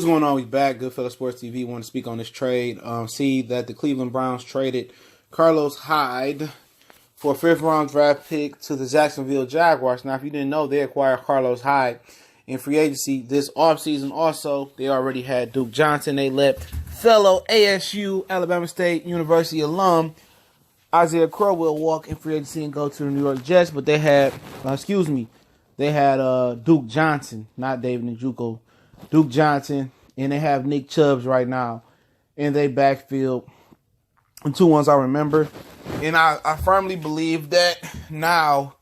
What's going on? We back. Goodfellas Sports TV. Want to speak on this trade. See that the Cleveland Browns traded Carlos Hyde for a fifth-round draft pick to the Jacksonville Jaguars. Now, if you didn't know, they acquired Carlos Hyde in free agency this offseason. Also, they already had Duke Johnson. They let fellow ASU, Alabama State University alum, Isaiah Crowell walk in free agency and go to the New York Jets. But they had, Duke Johnson, not David Njoku. Duke Johnson, and they have Nick Chubb right now in their backfield. And two ones I remember. And I firmly believe that now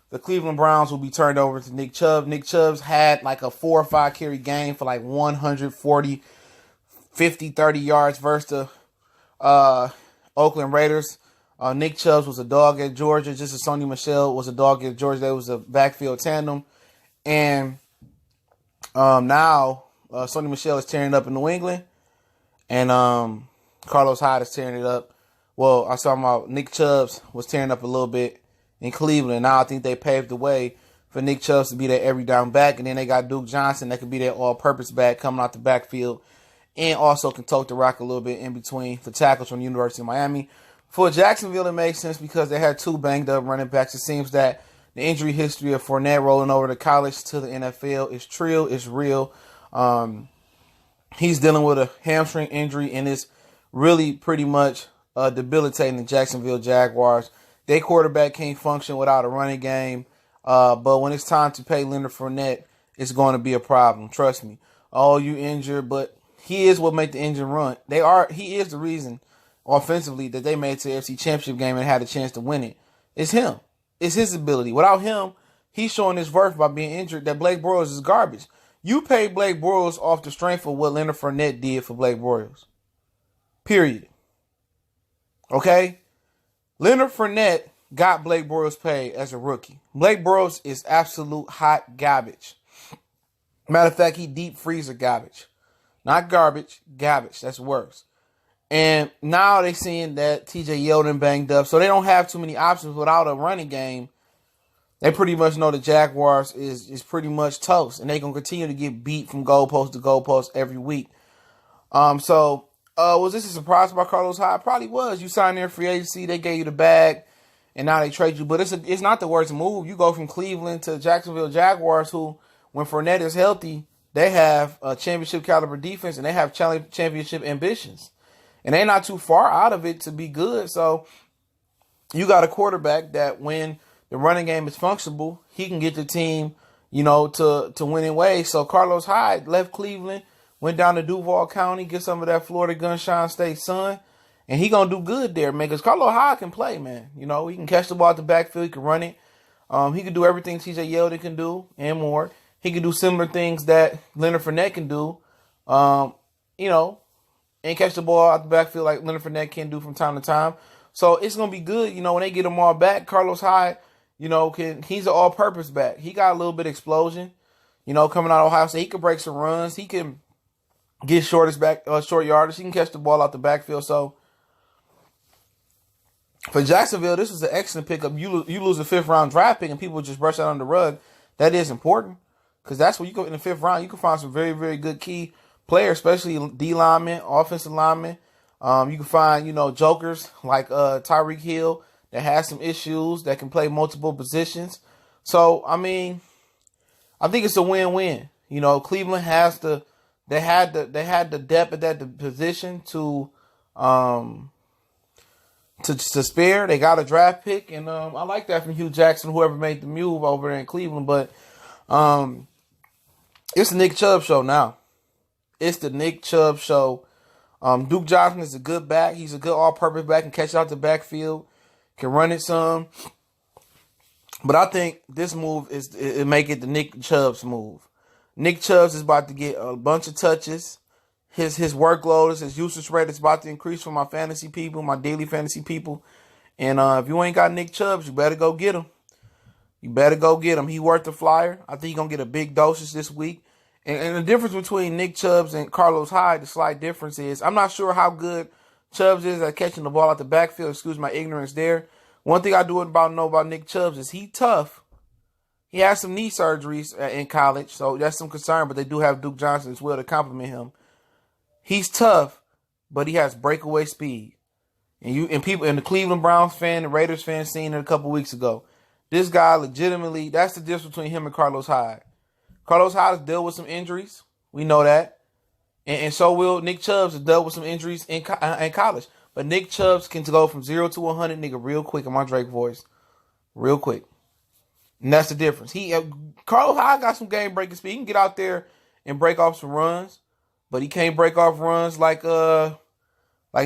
the Cleveland Browns will be turned over to Nick Chubb. Nick Chubb's had like a 4 or 5 carry game for like 140, 50, 30 yards versus the Oakland Raiders. Nick Chubb was a dog at Georgia, just as Sony Michel was a dog at Georgia. That was a backfield tandem. And now Sony Michel is tearing it up in New England, and Carlos Hyde is tearing it up. Well, I was talking about Nick Chubb was tearing up a little bit in Cleveland. Now I think they paved the way for Nick Chubb to be that every down back, and then they got Duke Johnson that could be that all-purpose back coming out the backfield, and also can tote the rock a little bit in between for tackles from the University of Miami. For Jacksonville, it makes sense because they had 2 banged-up running backs. It seems that the injury history of Fournette rolling over to college to the NFL is true, it's real. He's dealing with a hamstring injury, and it's really pretty much debilitating the Jacksonville Jaguars. Their quarterback can't function without a running game, but when it's time to pay Leonard Fournette, it's going to be a problem. Trust me. Oh, you injured, but he is what made the engine run. He is the reason offensively that they made it to the AFC Championship game and had a chance to win it. It's him. It's his ability. Without him, he's showing his worth by being injured that Blake Bortles is garbage. You paid Blake Bortles off the strength of what Leonard Fournette did for Blake Bortles. Period. Okay? Leonard Fournette got Blake Bortles paid as a rookie. Blake Bortles is absolute hot garbage. Matter of fact, he deep freezer garbage. Not garbage, garbage. That's worse. And now they're seeing that TJ Yeldon banged up, so they don't have too many options without a running game. They pretty much know the Jaguars is pretty much toast, and they're going to continue to get beat from goalpost to goalpost every week. Was this a surprise by Carlos Hyde? Probably was. You signed there free agency, they gave you the bag, and now they trade you. But it's not the worst move. You go from Cleveland to Jacksonville Jaguars, who, when Fournette is healthy, they have a championship caliber defense, and they have championship ambitions. And they're not too far out of it to be good. So you got a quarterback that when the running game is functional, he can get the team, to winning ways. So Carlos Hyde left Cleveland, went down to Duval County, get some of that Florida Gunshine State sun, and he going to do good there, man, because Carlos Hyde can play, man. He can catch the ball at the backfield. He can run it. He can do everything TJ Yeldon can do and more. He can do similar things that Leonard Fournette can do, and catch the ball out the backfield like Leonard Fournette can do from time to time. So it's going to be good, when they get them all back. Carlos Hyde, he's an all-purpose back. He got a little bit of explosion, coming out of Ohio State. He can break some runs. He can get short yardage. He can catch the ball out the backfield. So for Jacksonville, this was an excellent pickup. You lose a 5th-round draft pick and people just brush that under the rug. That is important because that's where you go in the 5th round. You can find some very, very good key players, especially D linemen, offensive linemen. You can find, jokers like Tyreek Hill that has some issues that can play multiple positions. So, I think it's a win-win. Cleveland they had the depth at that position to spare. They got a draft pick, and I like that from Hugh Jackson, whoever made the move over there in Cleveland. But it's the Nick Chubb show now. It's the Nick Chubb show. Duke Johnson is a good back. He's a good all-purpose back and catch out the backfield, can run it some. But I think this move it make it the Nick Chubb's move. Nick Chubb's is about to get a bunch of touches. His workload, his usage rate is about to increase for my fantasy people, my daily fantasy people. And if you ain't got Nick Chubb, you better go get him. He worth the flyer. I think he's going to get a big dosage this week. And the difference between Nick Chubb and Carlos Hyde, the slight difference is I'm not sure how good Chubb is at catching the ball out the backfield. Excuse my ignorance there. One thing I do know about Nick Chubb is he tough. He has some knee surgeries in college, so that's some concern. But they do have Duke Johnson as well to complement him. He's tough, but he has breakaway speed. And people and the Cleveland Browns fan, the Raiders fan, seen it a couple weeks ago. This guy legitimately, that's the difference between him and Carlos Hyde. Carlos Hyde has dealt with some injuries. We know that. And so will Nick Chubbs has dealt with some injuries in college. But Nick Chubbs can go from 0 to 100, nigga, real quick in my Drake voice. Real quick. And that's the difference. Carlos Hyde got some game-breaking speed. He can get out there and break off some runs. But he can't break off runs like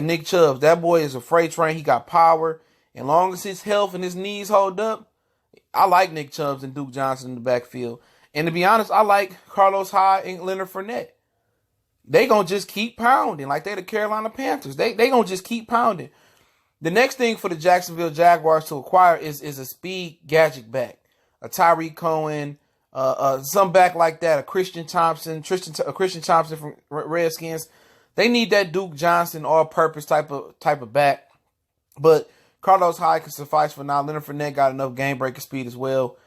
Nick Chubbs. That boy is a freight train. He got power. And long as his health and his knees hold up, I like Nick Chubbs and Duke Johnson in the backfield. And to be honest, I like Carlos Hyde and Leonard Fournette. They going to just keep pounding like they the Carolina Panthers. They going to just keep pounding. The next thing for the Jacksonville Jaguars to acquire is a speed gadget back. A Tyreek Cohen, some back like that, a Christian Thompson from Redskins. They need that Duke Johnson all-purpose type of back. But Carlos Hyde can suffice for now. Leonard Fournette got enough game-breaking speed as well.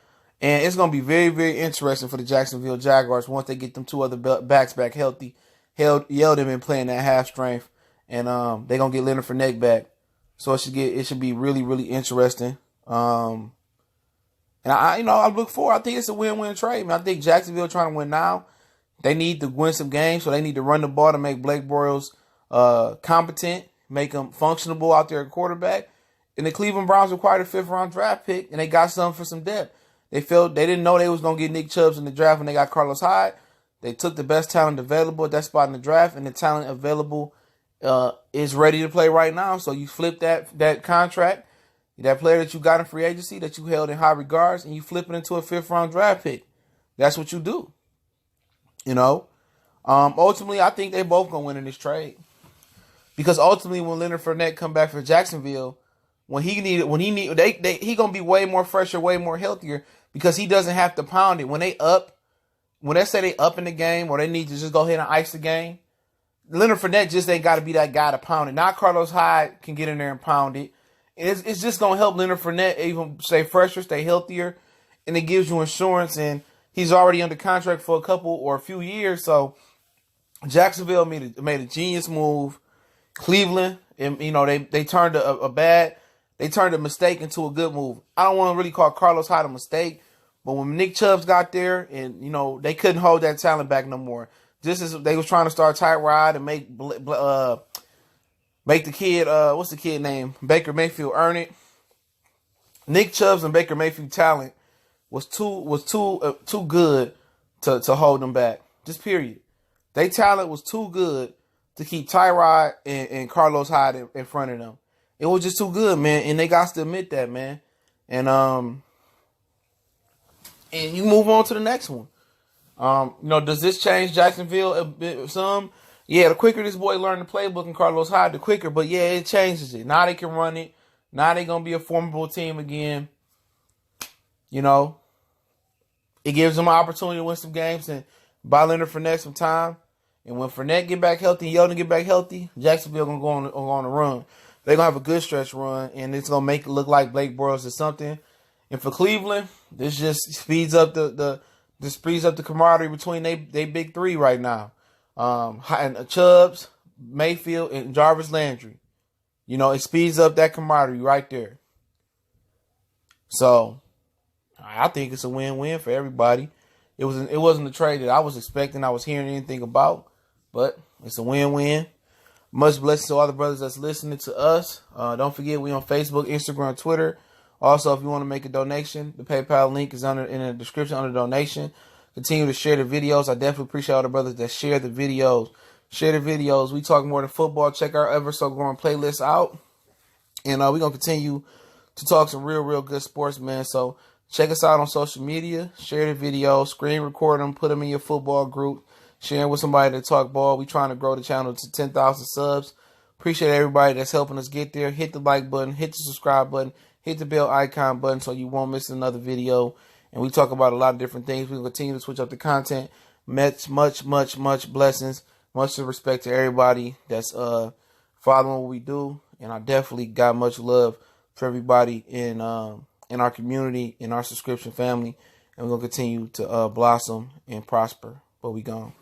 And it's going to be very, very interesting for the Jacksonville Jaguars once they get them two other backs back healthy. Yeldon been playing that half strength, and they're going to get Leonard Fournette back. So it should be really, really interesting. And I look forward. I think it's a win-win trade. I think Jacksonville trying to win now. They need to win some games, so they need to run the ball to make Blake Bortles competent, make him functionable out there at quarterback. And the Cleveland Browns acquired a 5th-round draft pick, and they got something for some depth. They didn't know they was going to get Nick Chubbs in the draft when they got Carlos Hyde. They took the best talent available at that spot in the draft, and the talent available is ready to play right now. So you flip that contract, that player that you got in free agency that you held in high regards, and you flip it into a 5th-round draft pick. That's what you do. Ultimately, I think they both gonna win in this trade because ultimately, when Leonard Fournette come back for Jacksonville, he gonna be way more fresher, way more healthier because he doesn't have to pound it when they say they up in the game or they need to just go ahead and ice the game. Leonard Fournette just ain't got to be that guy to pound it. Now Carlos Hyde can get in there and pound it. It's just gonna help Leonard Fournette even stay fresher, stay healthier, and it gives you insurance. And he's already under contract for a few years. So Jacksonville made a genius move. Cleveland, and they turned they turned a mistake into a good move. I don't want to really call Carlos Hyde a mistake, but when Nick Chubbs got there, and they couldn't hold that talent back no more. Just as they was trying to start Tyrod and make the kid what's the kid name, Baker Mayfield, earn it. Nick Chubbs and Baker Mayfield talent was too good to hold them back. Just period. Their talent was too good to keep Tyrod and Carlos Hyde in front of them. It was just too good, man, and they got to admit that, man. And you move on to the next one. Does this change Jacksonville a bit? Some? Yeah, the quicker this boy learned the playbook and Carlos Hyde, the quicker. But yeah, it changes it. Now they can run it. Now they're going to be a formidable team again. It gives them an opportunity to win some games and buy Leonard Fournette some time. And when Fournette get back healthy, Yeldon get back healthy, Jacksonville going to go on a run. They're going to have a good stretch run, and it's going to make it look like Blake Bortles is something. And for Cleveland, this just speeds up the camaraderie between they big three right now. Chubbs, Mayfield, and Jarvis Landry. It speeds up that camaraderie right there. So I think it's a win-win for everybody. It wasn't a trade that I was expecting, I was hearing anything about, but it's a win-win. Much blessings to all the brothers that's listening to us. Don't forget, we on Facebook, Instagram, Twitter. Also, if you want to make a donation, the PayPal link is in the description under donation. Continue to share the videos. I definitely appreciate all the brothers that share the videos. Share the videos. We talk more than football. Check our ever so growing playlist out. And we're going to continue to talk some real good sports, man. So check us out on social media. Share the videos. Screen record them. Put them in your football group. Share with somebody to talk ball. We're trying to grow the channel to 10,000 subs. Appreciate everybody that's helping us get there. Hit the like button. Hit the subscribe button. Hit the bell icon button so you won't miss another video. And we talk about a lot of different things. We'll continue to switch up the content. Much blessings. Much respect to everybody that's following what we do. And I definitely got much love for everybody in our community, in our subscription family. and we're gonna continue to blossom and prosper. But we gone.